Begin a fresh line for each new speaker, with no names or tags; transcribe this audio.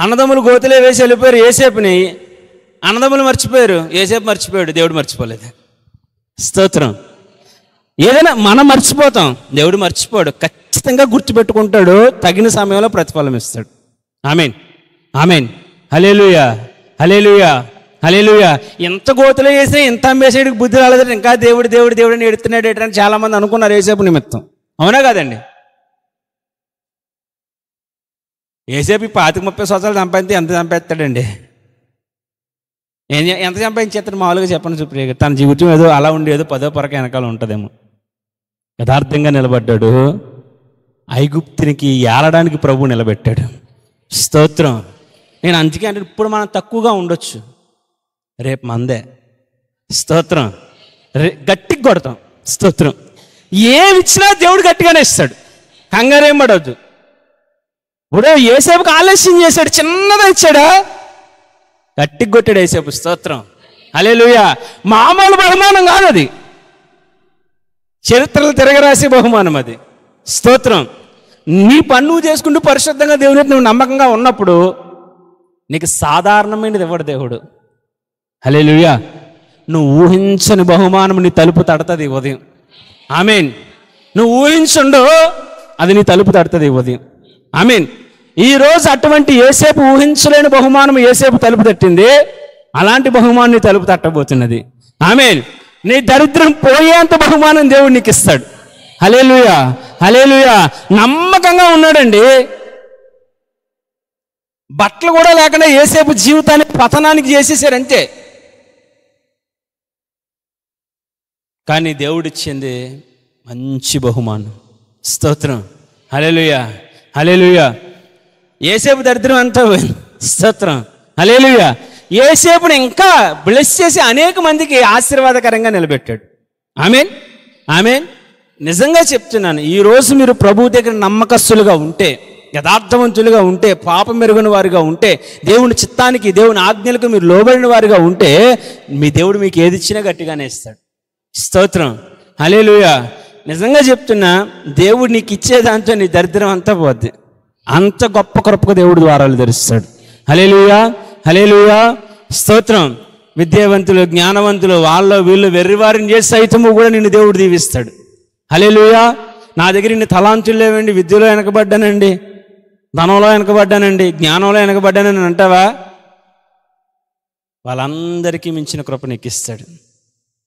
అన్నదమ్ములు గోతులే వేసి వెళ్ళిపోయారు యోసేపుని. అన్నదమ్ములు మర్చిపోయారు, యోసేపు మర్చిపోయాడు, దేవుడు మర్చిపోలేదు. స్తోత్రం. ఏదైనా మనం మర్చిపోతాం, దేవుడు మర్చిపోడు. ఖచ్చితంగా గుర్తుపెట్టుకుంటాడు, తగిన సమయంలో ప్రతిఫలం ఇస్తాడు. ఆమేన్, ఆమేన్. హల్లెలూయా, హల్లెలూయా, హల్లెలూయా. ఎంత గోతులో వేసినా ఎంత అమ్మేసేడికి బుద్ధి రాలేదంటే ఇంకా దేవుడు దేవుడు దేవుడు అని ఎడుతున్నాడు ఏంటని చాలామంది అనుకున్నారు యోసేపు నిమిత్తం. అవునా కాదండి? యోసేపు 25-30 సంవత్సరాలు సంపాదించి ఎంత సంపాదిస్తాడండి? ఎంత సంపాదించేస్తాడు మామూలుగా చెప్పండి సుప్రియ గారు. తన జీవితం ఏదో అలా ఉండి ఏదో 10వ పరక వెనకాల ఉంటుందేమో. యథార్థంగా నిలబడ్డాడు. ఐగుప్తునికి ఏలడానికి ప్రభువు నిలబెట్టాడు. స్తోత్రం. నేను అందుకే అంటే ఇప్పుడు మనం తక్కువగా ఉండొచ్చు, రేపు మందే. స్తోత్రం. గట్టిగా కొడతాం. స్తోత్రం. ఏమి ఇచ్చినా దేవుడు గట్టిగానే ఇస్తాడు, కంగారేం పడవద్దు. ఇప్పుడు యోసేపుకి ఆలస్యం చేశాడు, చిన్నదా ఇచ్చాడా? గట్టిగా కొట్టాడు యోసేపు. స్తోత్రం. హల్లెలూయా. మామూలు బహుమానం కాదు అది, చరిత్రలు తిరగరాసే బహుమానం అది. స్తోత్రం. నీ పని నువ్వు చేసుకుంటూ పరిశుద్ధంగా దేవుని నువ్వు నమ్మకంగా ఉన్నప్పుడు నీకు సాధారణమైనది ఇవ్వడు దేవుడు. హల్లెలూయా. నువ్వు ఊహించని బహుమానం నీ తలుపు తడుతుంది ఉదయం. ఆమేన్. నువ్వు ఊహించుండో అది నీ తలుపు తడుతుంది ఉదయం. ఆమేన్. ఈరోజు అటువంటి యోసేపు ఊహించలేని బహుమానం యోసేపు తలుపు తట్టింది, అలాంటి బహుమానం నీ తలుపు తట్టబోతున్నది. ఆమేన్. నీ దరిద్రం పోయేంత బహుమానం దేవుడు నీకు ఇస్తాడు. హల్లెలూయా, హల్లెలూయా. నమ్మకంగా ఉన్నాడండి. బట్టలు కూడా లేకుండా యోసేపు జీవితాన్ని పతనానికి చేసేసారంతే. కానీ దేవుడిచ్చింది మంచి బహుమానం. స్తోత్రం. హల్లెలూయా, హల్లెలూయా. యోసేపు దరిద్రం అంతా పోయింది. స్తోత్రం. హల్లెలూయా. యోసేపుని ఇంకా బ్లెస్ చేసి అనేక మందికి ఆశీర్వాదకరంగా నిలబెట్టాడు. ఆమేన్, ఆమేన్. నిజంగా చెప్తున్నాను, ఈరోజు మీరు ప్రభువు దగ్గర నమ్మకస్తులుగా ఉంటే, యథార్థవంతులుగా ఉంటే, పాపం మెరుగుని వారిగా ఉంటే, దేవుని చిత్తానికి దేవుని ఆజ్ఞలకు మీరు లోబడిన వారిగా ఉంటే, మీ దేవుడు మీకు ఏది ఇచ్చినా గట్టిగానే ఇస్తాడు. స్తోత్రం. హల్లెలూయా. నిజంగా చెప్తున్నా, దేవుడు నీకు ఇచ్చేదాంతో నీ దరిద్రం అంతా పోద్ది. అంత గొప్ప కృపగా దేవుడు ద్వారాలు తెరుస్తాడు. హల్లెలూయా, హల్లెలూయా. స్తోత్రం. విద్యావంతులు, జ్ఞానవంతులు, వాళ్ళ వీళ్ళు వెర్రివారిని చేసి సైతము కూడా నిన్ను దేవుడు దీవిస్తాడు. హల్లెలూయా. నా దగ్గర ఇన్ని తలాంతులు లేవండి, విద్యలో వెనకబడ్డానండి, ధనంలో వెనకబడ్డానండి, జ్ఞానంలో వెనకబడ్డానని అంటావా? వాళ్ళందరికీ మించిన కృప నీకు ఇస్తాడు.